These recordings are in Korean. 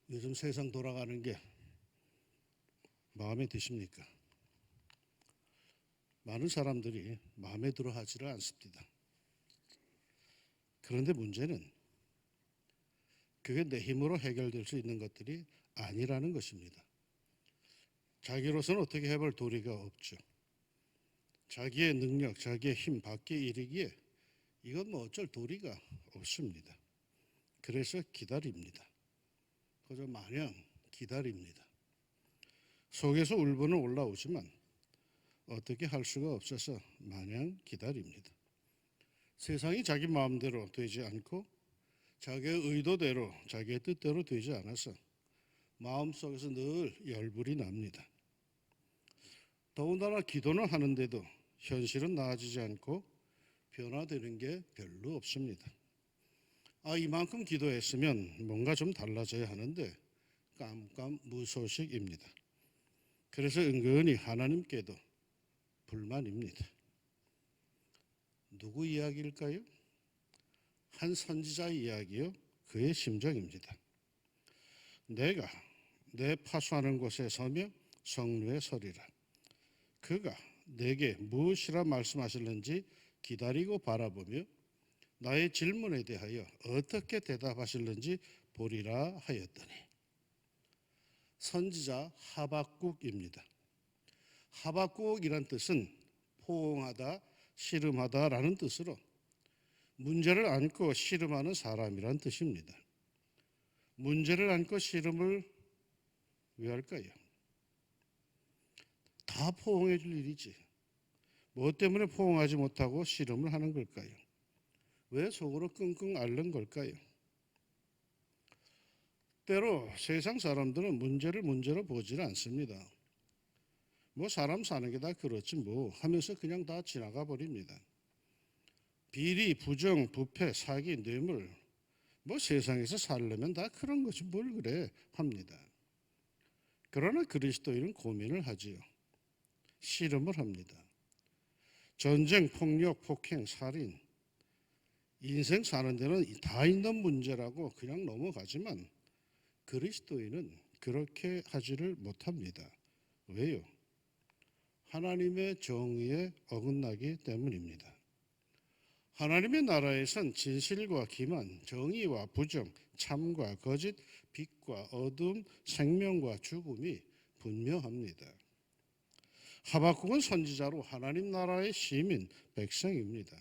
요즘 세상 돌아가는 게 마음에 드십니까? 많은 사람들이 마음에 들어 하지를 않습니다. 그런데 문제는 그게 내 힘으로 해결될 수 있는 것들이 아니라는 것입니다. 자기로서는 어떻게 해볼 도리가 없죠. 자기의 능력, 자기의 힘 밖에 이르기에 이건 뭐 어쩔 도리가 없습니다. 그래서 기다립니다. 그저 마냥 기다립니다. 속에서 울분은 올라오지만 어떻게 할 수가 없어서 마냥 기다립니다. 세상이 자기 마음대로 되지 않고 자기의 의도대로 자기의 뜻대로 되지 않아서 마음속에서 늘 열불이 납니다. 더군다나 기도는 하는데도 현실은 나아지지 않고 변화되는 게 별로 없습니다. 이만큼 기도했으면 뭔가 좀 달라져야 하는데 깜깜무소식입니다. 그래서 은근히 하나님께도 불만입니다. 누구 이야기일까요? 한 선지자의 이야기요. 그의 심정입니다. 내가 내 파수하는 곳에 서며 성루에 서리라. 그가 내게 무엇이라 말씀하실는지 기다리고 바라보며 나의 질문에 대하여 어떻게 대답하실는지 보리라 하였더니. 선지자 하박국입니다. 하박국이란 뜻은 포옹하다, 씨름하다라는 뜻으로 문제를 안고 씨름하는 사람이란 뜻입니다. 문제를 안고 씨름을 왜 할까요? 다 포옹해 줄 일이지. 뭐 때문에 포옹하지 못하고 씨름을 하는 걸까요? 왜 속으로 끙끙 앓는 걸까요? 때로 세상 사람들은 문제를 문제로 보지를 않습니다. 뭐 사람 사는 게 다 그렇지 뭐 하면서 그냥 다 지나가 버립니다. 비리, 부정, 부패, 사기, 뇌물 뭐 세상에서 살려면 다 그런 거지 뭘 그래 합니다. 그러나 그리스도인은 고민을 하지요. 씨름을 합니다. 전쟁, 폭력, 폭행, 살인 인생 사는 데는 다 있는 문제라고 그냥 넘어가지만 그리스도인은 그렇게 하지를 못합니다. 왜요? 하나님의 정의에 어긋나기 때문입니다. 하나님의 나라에선 진실과 기만, 정의와 부정, 참과 거짓, 빛과 어둠, 생명과 죽음이 분명합니다. 하박국은 선지자로 하나님 나라의 시민, 백성입니다.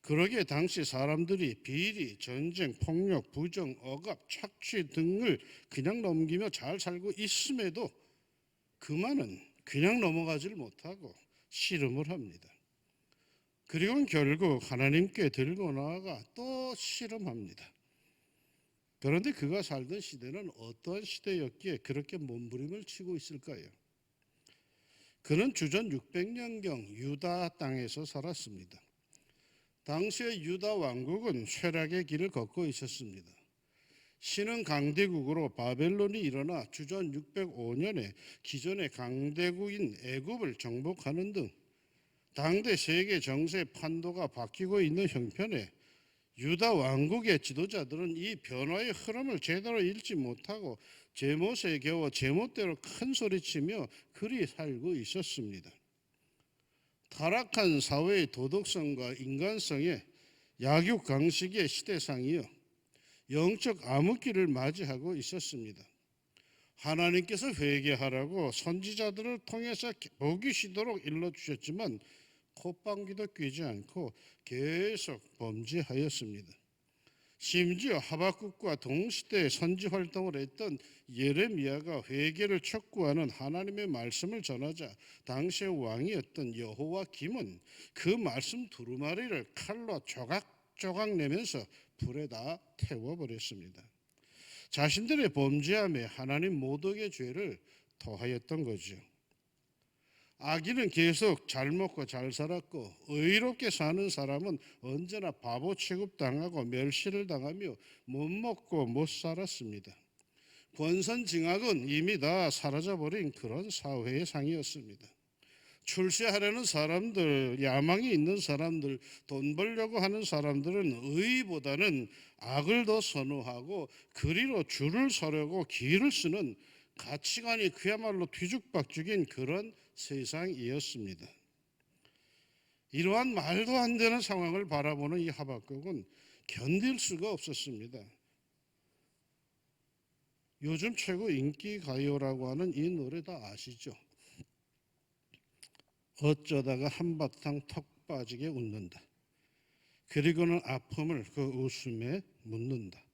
그러기에 당시 사람들이 비리, 전쟁, 폭력, 부정, 억압, 착취 등을 그냥 넘기며 잘 살고 있음에도 그만은 그냥 넘어가지를 못하고 씨름을 합니다. 그리고 결국 하나님께 들고 나아가 또 씨름합니다. 그런데 그가 살던 시대는 어떠한 시대였기에 그렇게 몸부림을 치고 있을까요? 그는 주전 600년경 유다 땅에서 살았습니다. 당시의 유다 왕국은 쇠락의 길을 걷고 있었습니다. 신흥 강대국으로 바벨론이 일어나 주전 605년에 기존의 강대국인 애굽을 정복하는 등 당대 세계 정세 판도가 바뀌고 있는 형편에 유다 왕국의 지도자들은 이 변화의 흐름을 제대로 읽지 못하고 제멋에 겨워 제멋대로 큰 소리치며 그리 살고 있었습니다. 타락한 사회의 도덕성과 인간성의 약육강식의 시대상이요 영적 암흑기를 맞이하고 있었습니다. 하나님께서 회개하라고 선지자들을 통해서 보기 쉬도록 일러주셨지만 콧방귀도 뀌지 않고 계속 범죄하였습니다. 심지어 하박국과 동시대에 선지 활동을 했던 예레미야가 회개를 촉구하는 하나님의 말씀을 전하자 당시의 왕이었던 여호와김은 그 말씀 두루마리를 칼로 조각조각 내면서 불에다 태워버렸습니다. 자신들의 범죄함에 하나님 모독의 죄를 더하였던 거죠. 악인은 계속 잘 먹고 잘 살았고 의롭게 사는 사람은 언제나 바보 취급당하고 멸시를 당하며 못 먹고 못 살았습니다. 권선징악은 이미 다 사라져버린 그런 사회의 상이었습니다. 출세하려는 사람들, 야망이 있는 사람들, 돈 벌려고 하는 사람들은 의보다는 악을 더 선호하고 그리로 줄을 서려고 길을 쓰는 가치관이 그야말로 뒤죽박죽인 그런 세상이었습니다. 이러한 말도 안 되는 상황을 바라보는 이 하박국은 견딜 수가 없었습니다. 요즘 최고 인기 가요라고 하는 이 노래 다 아시죠? 어쩌다가 한바탕 턱 빠지게 웃는다. 그리고는 아픔을 그 웃음에 묻는다.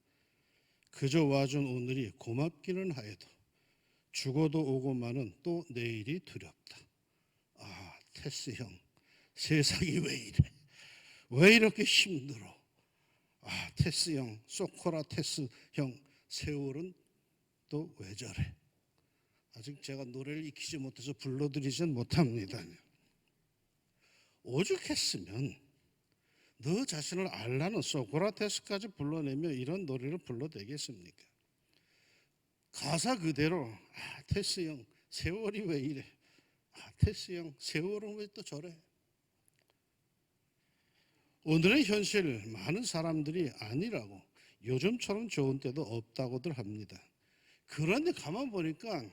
그저 와준 오늘이 고맙기는 하여도 죽어도 오고 마는 또 내일이 두렵다. 아, 테스 형, 세상이 왜 이래? 왜 이렇게 힘들어? 아, 테스 형, 소크라테스 형, 세월은 또 왜 저래? 아직 제가 노래를 익히지 못해서 불러드리진 못합니다. 오죽했으면 너 자신을 알라는 소크라테스까지 불러내며 이런 노래를 불러대겠습니까? 가사 그대로 아, 테스 형, 세월이 왜 이래? 아, 테스 형, 세월은 왜 또 저래? 오늘의 현실 많은 사람들이 아니라고 요즘처럼 좋은 때도 없다고들 합니다. 그런데 가만 보니까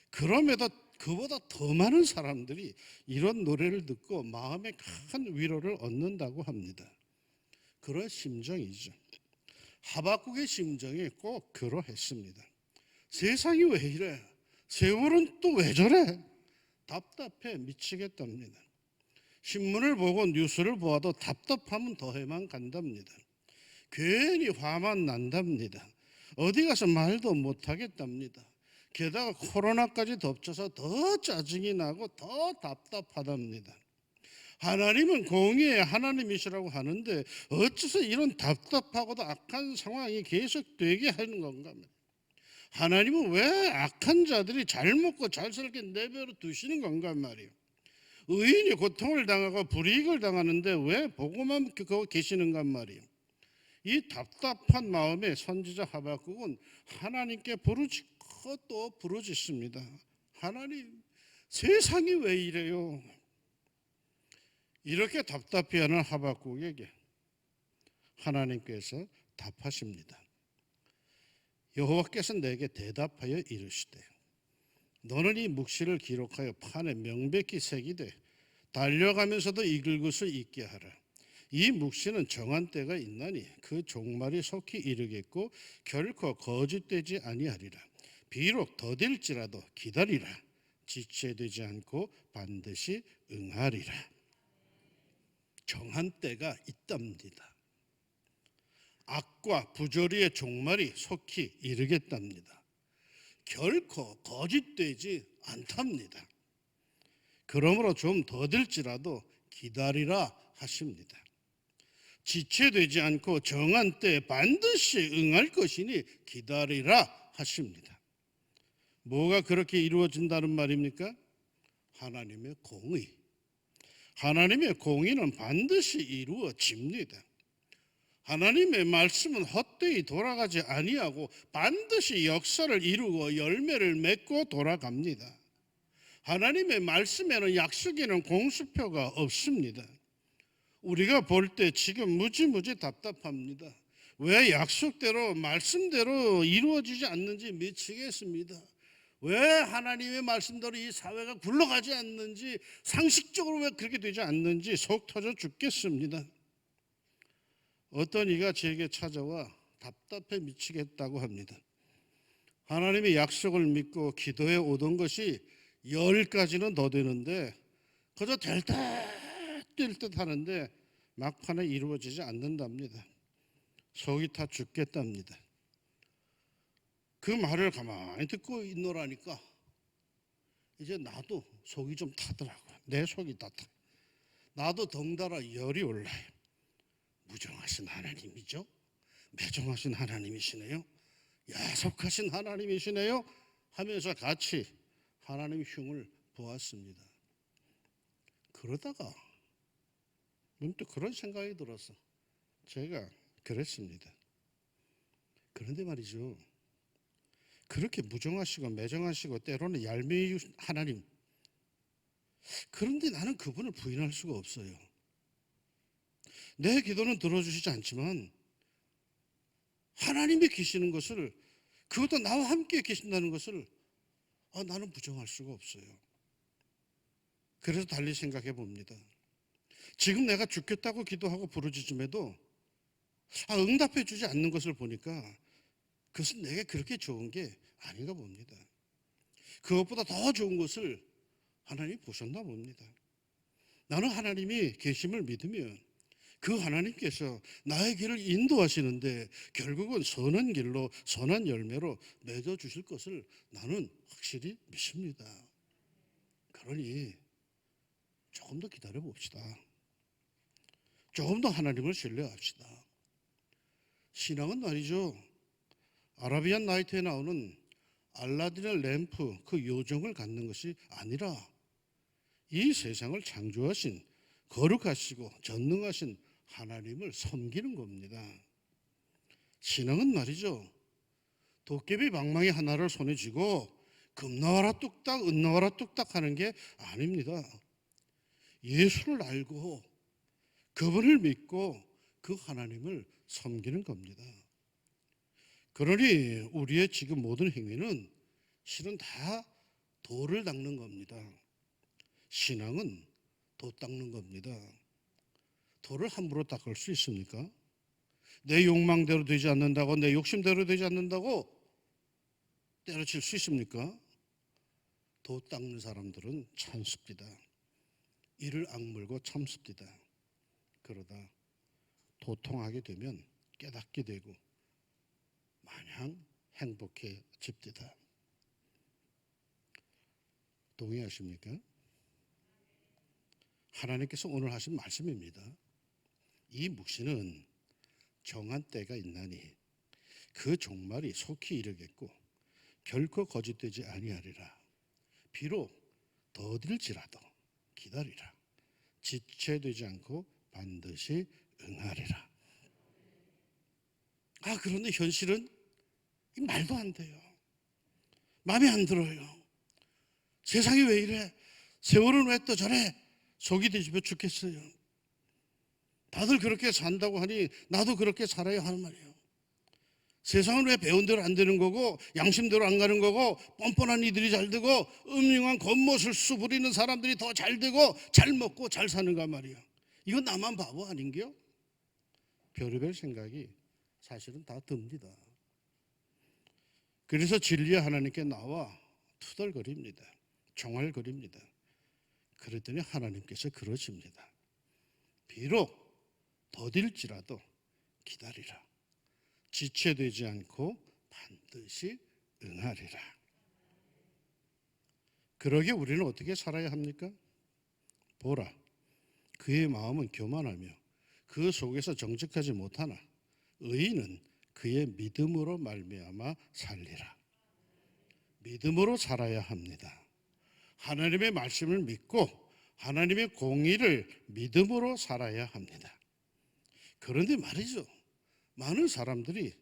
그럼에도 그보다 더 많은 사람들이 이런 노래를 듣고 마음에 큰 위로를 얻는다고 합니다. 그런 심정이죠. 하박국의 심정이 꼭 그러했습니다. 세상이 왜 이래? 세월은 또 왜 저래? 답답해 미치겠답니다. 신문을 보고 뉴스를 보아도 답답하면 더해만 간답니다. 괜히 화만 난답니다. 어디 가서 말도 못하겠답니다. 게다가 코로나까지 덮쳐서 더 짜증이 나고 더 답답하답니다. 하나님은 공의의 하나님이시라고 하는데 어째서 이런 답답하고도 악한 상황이 계속되게 하는 건가? 하나님은 왜 악한 자들이 잘 먹고 잘 살게 내버려 두시는 건가 말이에요. 의인이 고통을 당하고 불이익을 당하는데 왜 보고만 계시는가 말이에요. 이 답답한 마음에 선지자 하박국은 하나님께 부르짖고 또 부르짖습니다. 하나님, 세상이 왜 이래요? 이렇게 답답해하는 하박국에게 하나님께서 답하십니다. 여호와께서 내게 대답하여 이르시되 너는 이 묵시를 기록하여 판에 명백히 새기되 달려가면서도 읽을 것을 잊게 하라. 이 묵시는 정한 때가 있나니 그 종말이 속히 이르겠고 결코 거짓되지 아니하리라. 비록 더딜지라도 기다리라. 지체되지 않고 반드시 응하리라. 정한 때가 있답니다. 악과 부조리의 종말이 속히 이르겠답니다. 결코 거짓되지 않답니다. 그러므로 좀 더딜지라도 기다리라 하십니다. 지체되지 않고 정한 때에 반드시 응할 것이니 기다리라 하십니다. 뭐가 그렇게 이루어진다는 말입니까? 하나님의 공의. 하나님의 공의는 반드시 이루어집니다. 하나님의 말씀은 헛되이 돌아가지 아니하고 반드시 역사를 이루고 열매를 맺고 돌아갑니다. 하나님의 말씀에는 약속에는 공수표가 없습니다. 우리가 볼 때 지금 무지무지 답답합니다. 왜 약속대로 말씀대로 이루어지지 않는지 미치겠습니다. 왜 하나님의 말씀대로 이 사회가 굴러가지 않는지, 상식적으로 왜 그렇게 되지 않는지 속 터져 죽겠습니다. 어떤 이가 제게 찾아와 답답해 미치겠다고 합니다. 하나님의 약속을 믿고 기도해 오던 것이 10가지는 더 되는데 그저 될 듯 하는데 막판에 이루어지지 않는답니다. 속이 타 죽겠답니다. 그 말을 가만히 듣고 있노라니까 이제 나도 속이 좀 타더라고요. 내 속이 다 타. 나도 덩달아 열이 올라요. 무정하신 하나님이죠. 매정하신 하나님이시네요. 야속하신 하나님이시네요. 하면서 같이 하나님 흉을 보았습니다. 그러다가 문득 그런 생각이 들어서 제가 그랬습니다. 그런데 말이죠. 그렇게 무정하시고 매정하시고 때로는 얄미운 하나님, 그런데 나는 그분을 부인할 수가 없어요. 내 기도는 들어주시지 않지만 하나님이 계시는 것을, 그것도 나와 함께 계신다는 것을 나는 부정할 수가 없어요. 그래서 달리 생각해 봅니다. 지금 내가 죽겠다고 기도하고 부르짖음에도 응답해 주지 않는 것을 보니까 그것은 내게 그렇게 좋은 게 아닌가 봅니다. 그것보다 더 좋은 것을 하나님이 보셨나 봅니다. 나는 하나님이 계심을 믿으면 그 하나님께서 나의 길을 인도하시는데 결국은 선한 길로 선한 열매로 맺어주실 것을 나는 확실히 믿습니다. 그러니 조금 더 기다려 봅시다. 조금 더 하나님을 신뢰합시다. 신앙은 말이죠, 아라비안 나이트에 나오는 알라딘의 램프 그 요정을 갖는 것이 아니라 이 세상을 창조하신 거룩하시고 전능하신 하나님을 섬기는 겁니다. 신앙은 말이죠, 도깨비 방망이 하나를 손에 쥐고 금 나와라 뚝딱 은 나와라 뚝딱 하는 게 아닙니다. 예수를 알고 그분을 믿고 그 하나님을 섬기는 겁니다. 그러니 우리의 지금 모든 행위는 실은 다 도를 닦는 겁니다. 신앙은 도 닦는 겁니다. 도를 함부로 닦을 수 있습니까? 내 욕망대로 되지 않는다고, 내 욕심대로 되지 않는다고 때려칠 수 있습니까? 도 닦는 사람들은 참습니다. 이를 악물고 참습니다. 그러다 도통하게 되면 깨닫게 되고 마냥 행복해집니다. 동의하십니까? 하나님께서 오늘 하신 말씀입니다. 이 묵시는 정한 때가 있나니 그 종말이 속히 이르겠고 결코 거짓되지 아니하리라. 비록 더딜지라도 기다리라. 지체되지 않고 반드시 응하리라. 그런데 현실은 말도 안 돼요. 마음에 안 들어요. 세상이 왜 이래? 세월은 왜 또 저래? 속이 뒤집어 죽겠어요. 다들 그렇게 산다고 하니 나도 그렇게 살아야 하는 말이에요. 세상은 왜 배운 대로 안 되는 거고 양심대로 안 가는 거고 뻔뻔한 이들이 잘 되고 음흉한 겉모술수 부리는 사람들이 더 잘 되고 잘 먹고 잘 사는가 말이에요. 이건 나만 바보 아닌겨? 별의별 생각이 사실은 다 듭니다. 그래서 진리의 하나님께 나와 투덜거립니다. 종알거립니다. 그랬더니 하나님께서 그러십니다. 비록 더딜지라도 기다리라. 지체되지 않고 반드시 응하리라. 그러게 우리는 어떻게 살아야 합니까? 보라, 그의 마음은 교만하며 그 속에서 정직하지 못하나 의인은 그의 믿음으로 말미암아 살리라. 믿음으로 살아야 합니다. 하나님의 말씀을 믿고 하나님의 공의를 믿음으로 살아야 합니다. 그런데 말이죠, 많은 사람들이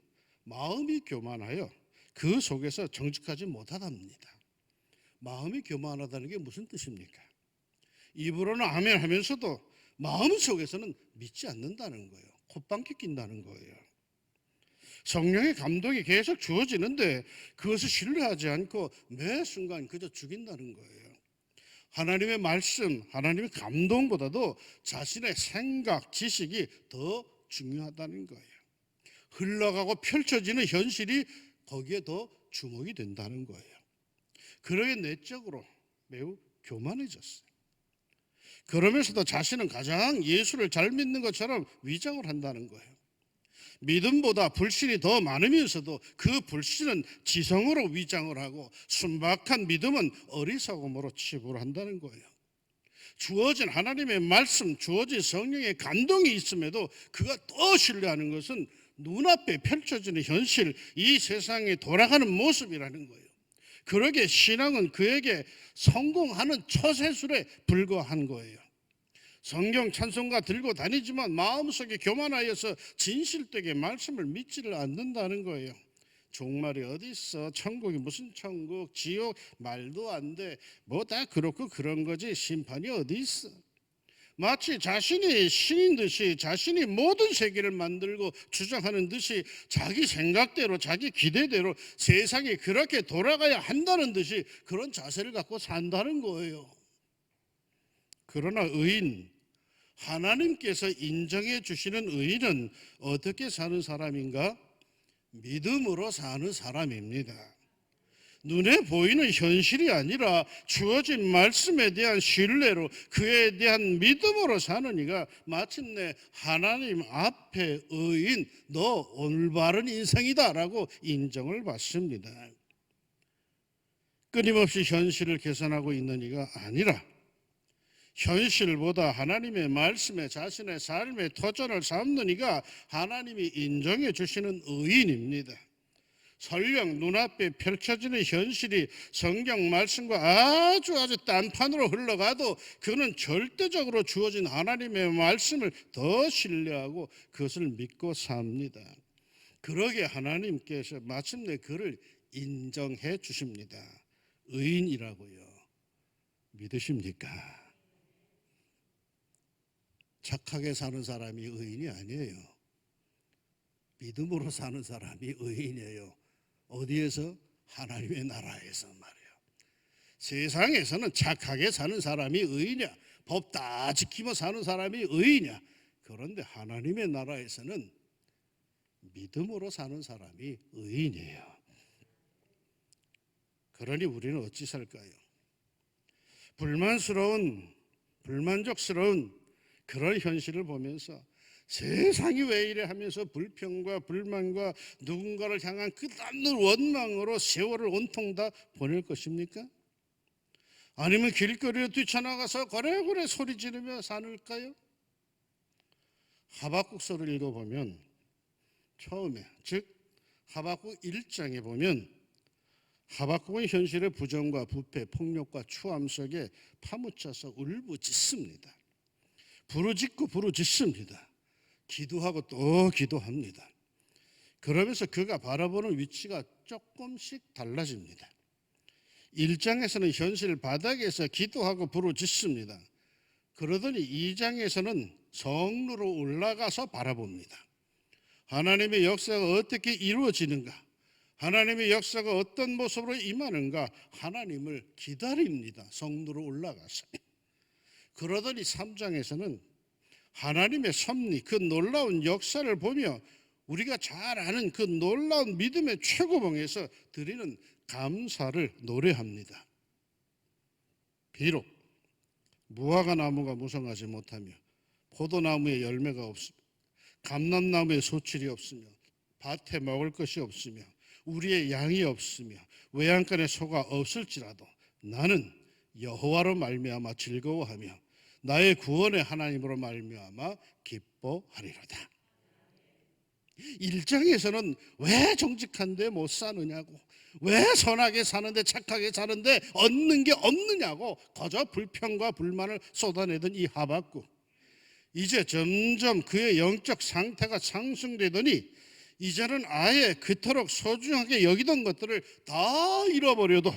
마음이 교만하여 그 속에서 정직하지 못하답니다. 마음이 교만하다는 게 무슨 뜻입니까? 입으로는 아멘 하면서도 마음속에서는 믿지 않는다는 거예요. 콧방귀 낀다는 거예요. 성령의 감동이 계속 주어지는데 그것을 신뢰하지 않고 매 순간 그저 죽인다는 거예요. 하나님의 말씀, 하나님의 감동보다도 자신의 생각, 지식이 더 중요하다는 거예요. 흘러가고 펼쳐지는 현실이 거기에 더 주목이 된다는 거예요. 그러게 내적으로 매우 교만해졌어요. 그러면서도 자신은 가장 예수를 잘 믿는 것처럼 위장을 한다는 거예요. 믿음보다 불신이 더 많으면서도 그 불신은 지성으로 위장을 하고 순박한 믿음은 어리석음으로 치부를 한다는 거예요. 주어진 하나님의 말씀, 주어진 성령의 감동이 있음에도 그가 또 신뢰하는 것은 눈앞에 펼쳐지는 현실, 이 세상에 돌아가는 모습이라는 거예요. 그러게 신앙은 그에게 성공하는 처세술에 불과한 거예요. 성경 찬송가 들고 다니지만 마음속에 교만하여서 진실되게 말씀을 믿지를 않는다는 거예요. 종말이 어디 있어? 천국이 무슨 천국? 지옥 말도 안 돼. 뭐 다 그렇고 그런 거지. 심판이 어디 있어? 마치 자신이 신인 듯이 자신이 모든 세계를 만들고 주장하는 듯이 자기 생각대로 자기 기대대로 세상이 그렇게 돌아가야 한다는 듯이 그런 자세를 갖고 산다는 거예요. 그러나 의인, 하나님께서 인정해 주시는 의인은 어떻게 사는 사람인가? 믿음으로 사는 사람입니다. 눈에 보이는 현실이 아니라 주어진 말씀에 대한 신뢰로 그에 대한 믿음으로 사는 이가 마침내 하나님 앞에 의인, 너 올바른 인생이다라고 인정을 받습니다. 끊임없이 현실을 개선하고 있는 이가 아니라 현실보다 하나님의 말씀에 자신의 삶의 터전을 삼는 이가 하나님이 인정해 주시는 의인입니다. 설령 눈앞에 펼쳐지는 현실이 성경 말씀과 아주 딴판으로 흘러가도 그는 절대적으로 주어진 하나님의 말씀을 더 신뢰하고 그것을 믿고 삽니다. 그러게 하나님께서 마침내 그를 인정해 주십니다. 의인이라고요. 믿으십니까? 착하게 사는 사람이 의인이 아니에요. 믿음으로 사는 사람이 의인이에요. 어디에서? 하나님의 나라에서 말이에요. 세상에서는 착하게 사는 사람이 의인이야. 법 다 지키며 사는 사람이 의인이야. 그런데 하나님의 나라에서는 믿음으로 사는 사람이 의인이에요. 그러니 우리는 어찌 살까요? 불만족스러운 그런 현실을 보면서 세상이 왜 이래 하면서 불평과 불만과 누군가를 향한 끝없는 원망으로 세월을 온통 다 보낼 것입니까? 아니면 길거리에 뛰쳐나가서 고래고래 소리 지르며 사는일까요? 하박국서를 읽어보면 처음에 즉 하박국 1장에 보면 하박국은 현실의 부정과 부패, 폭력과 추함 속에 파묻혀서 울부짖습니다. 부르짖고 부르짖습니다. 기도하고 또 기도합니다. 그러면서 그가 바라보는 위치가 조금씩 달라집니다. 1장에서는 현실 바닥에서 기도하고 부르짖습니다. 그러더니 2장에서는 성루로 올라가서 바라봅니다. 하나님의 역사가 어떻게 이루어지는가? 하나님의 역사가 어떤 모습으로 임하는가? 하나님을 기다립니다. 성루로 올라가서. 그러더니 3장에서는 하나님의 섭리, 그 놀라운 역사를 보며 우리가 잘 아는 그 놀라운 믿음의 최고봉에서 드리는 감사를 노래합니다. 비록 무화과 나무가 무성하지 못하며 포도나무에 열매가 없으며 감람나무에 소출이 없으며 밭에 먹을 것이 없으며 우리의 양이 없으며 외양간에 소가 없을지라도 나는 여호와로 말미암아 즐거워하며 나의 구원의 하나님으로 말미암아 기뻐하리로다. 1장에서는 왜 정직한데 못 사느냐고, 왜 선하게 사는데 착하게 사는데 얻는 게 없느냐고 거저 불평과 불만을 쏟아내던 이 하박국, 이제 점점 그의 영적 상태가 상승되더니 이제는 아예 그토록 소중하게 여기던 것들을 다 잃어버려도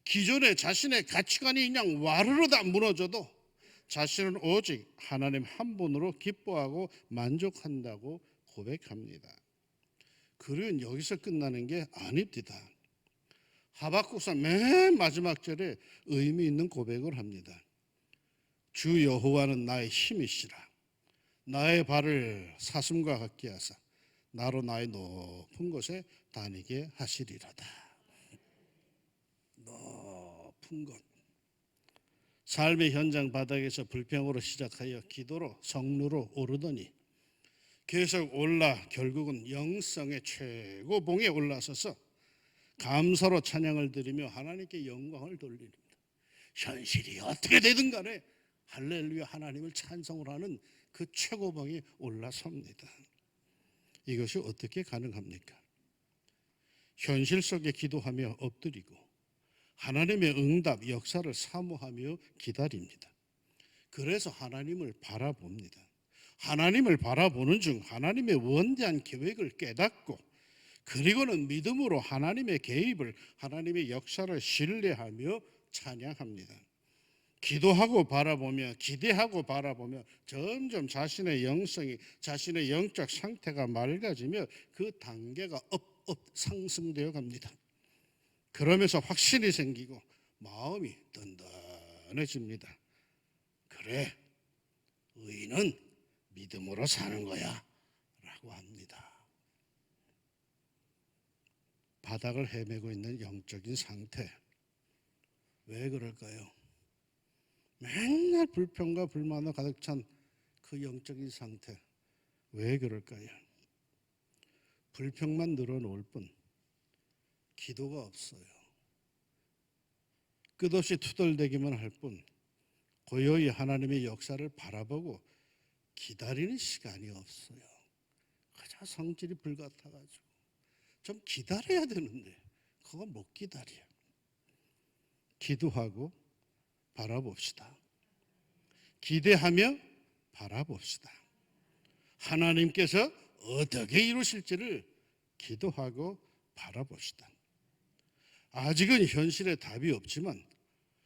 기존에 자신의 가치관이 그냥 와르르 다 무너져도 자신은 오직 하나님 한 분으로 기뻐하고 만족한다고 고백합니다. 글은 여기서 끝나는 게 아닙니다. 하박국서 맨 마지막 절에 의미 있는 고백을 합니다. 주 여호와는 나의 힘이시라. 나의 발을 사슴과 같게 하사 나로 나의 높은 곳에 다니게 하시리로다. 높은 곳. 삶의 현장 바닥에서 불평으로 시작하여 기도로 성루로 오르더니 계속 올라 결국은 영성의 최고봉에 올라서서 감사로 찬양을 드리며 하나님께 영광을 돌립니다. 현실이 어떻게 되든 간에 할렐루야 하나님을 찬송을 하는 그 최고봉에 올라섭니다. 이것이 어떻게 가능합니까? 현실 속에 기도하며 엎드리고 하나님의 응답 역사를 사모하며 기다립니다. 그래서 하나님을 바라봅니다. 하나님을 바라보는 중 하나님의 원대한 계획을 깨닫고 그리고는 믿음으로 하나님의 개입을, 하나님의 역사를 신뢰하며 찬양합니다. 기도하고 바라보며, 기대하고 바라보며 점점 자신의 영성이, 자신의 영적 상태가 맑아지며 그 단계가 상승되어 갑니다. 그러면서 확신이 생기고 마음이 든든해집니다. 그래, 의인은 믿음으로 사는 거야 라고 합니다. 바닥을 헤매고 있는 영적인 상태, 왜 그럴까요? 맨날 불평과 불만으로 가득 찬 그 영적인 상태, 왜 그럴까요? 불평만 늘어놓을 뿐 기도가 없어요. 끝없이 투덜대기만 할 뿐 고요히 하나님의 역사를 바라보고 기다리는 시간이 없어요. 그저 성질이 불같아가지고 좀 기다려야 되는데 그거 못 기다려요. 기도하고 바라봅시다. 기대하며 바라봅시다. 하나님께서 어떻게 이루실지를 기도하고 바라봅시다. 아직은 현실에 답이 없지만,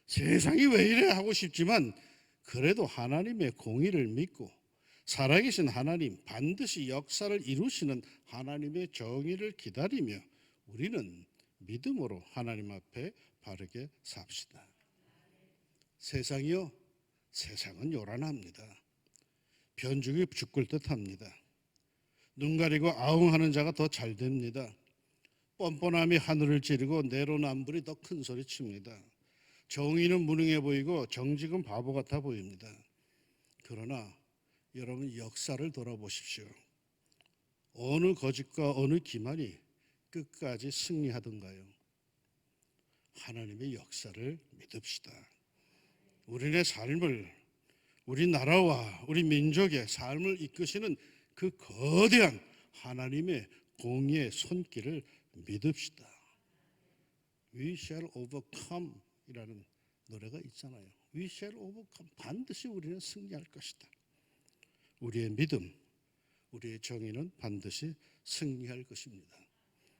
세상이 왜 이래 하고 싶지만, 그래도 하나님의 공의를 믿고 살아계신 하나님, 반드시 역사를 이루시는 하나님의 정의를 기다리며 우리는 믿음으로 하나님 앞에 바르게 삽시다. 세상이요, 세상은 요란합니다. 변죽이 죽을 듯합니다. 눈 가리고 아웅하는 자가 더 잘 됩니다. 뻔뻔함이 하늘을 찌르고 내로남불이 더 큰 소리 칩니다. 정의는 무능해 보이고 정직은 바보 같아 보입니다. 그러나 여러분, 역사를 돌아보십시오. 어느 거짓과 어느 기만이 끝까지 승리하던가요? 하나님의 역사를 믿읍시다. 우리의 삶을, 우리 나라와 우리 민족의 삶을 이끄시는 그 거대한 하나님의 공의의 손길을 믿읍시다. We shall overcome 이라는 노래가 있잖아요. We shall overcome. 반드시 우리는 승리할 것이다. 우리의 믿음, 우리의 정의는 반드시 승리할 것입니다.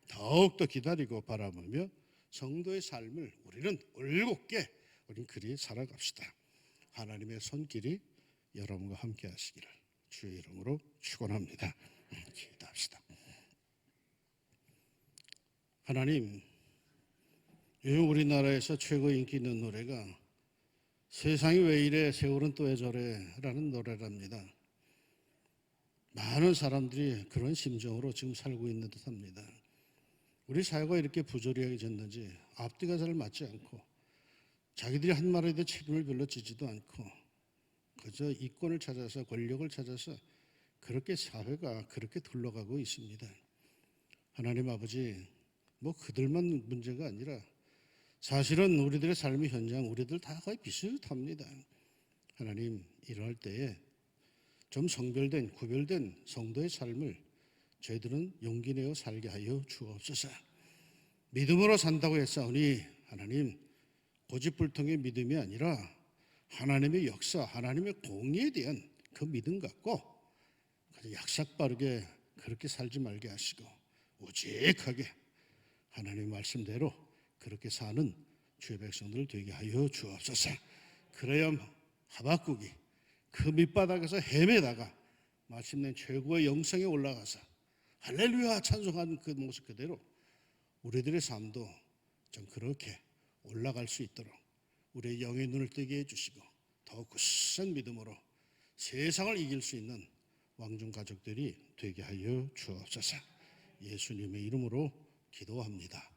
더욱더 기다리고 바라보며 성도의 삶을 우리는 올곧게 우리는 그리 살아갑시다. 하나님의 손길이 여러분과 함께 하시기를 주의 이름으로 축원합니다. 기도합시다. 하나님, 요즘 우리나라에서 최고 인기 있는 노래가 세상이 왜 이래, 세월은 또 왜 저래 라는 노래랍니다. 많은 사람들이 그런 심정으로 지금 살고 있는 듯합니다. 우리 사회가 이렇게 부조리해졌는지 앞뒤가 잘 맞지 않고 자기들이 한 말에 대해 책임을 별로 지지도 않고 그저 이권을 찾아서, 권력을 찾아서 그렇게 사회가 그렇게 둘러가고 있습니다. 하나님 아버지, 뭐 그들만 문제가 아니라 사실은 우리들의 삶의 현장, 우리들 다 거의 비슷합니다. 하나님, 이럴 때에 좀 성별된, 구별된 성도의 삶을 저희들은 용기 내어 살게 하여 주옵소서. 믿음으로 산다고 했사오니 하나님, 고집불통의 믿음이 아니라 하나님의 역사, 하나님의 공의에 대한 그 믿음 갖고 약삭빠르게 그렇게 살지 말게 하시고 우직하게 하나님의 말씀대로 그렇게 사는 주의 백성들 되게 하여 주옵소서. 그래야 하박국이 그 밑바닥에서 헤매다가 마침내 최고의 영성에 올라가서 할렐루야 찬송하는 그 모습 그대로 우리들의 삶도 좀 그렇게 올라갈 수 있도록 우리의 영의 눈을 뜨게 해주시고 더욱 굳은 믿음으로 세상을 이길 수 있는 왕중 가족들이 되게 하여 주옵소서. 예수님의 이름으로 기도합니다.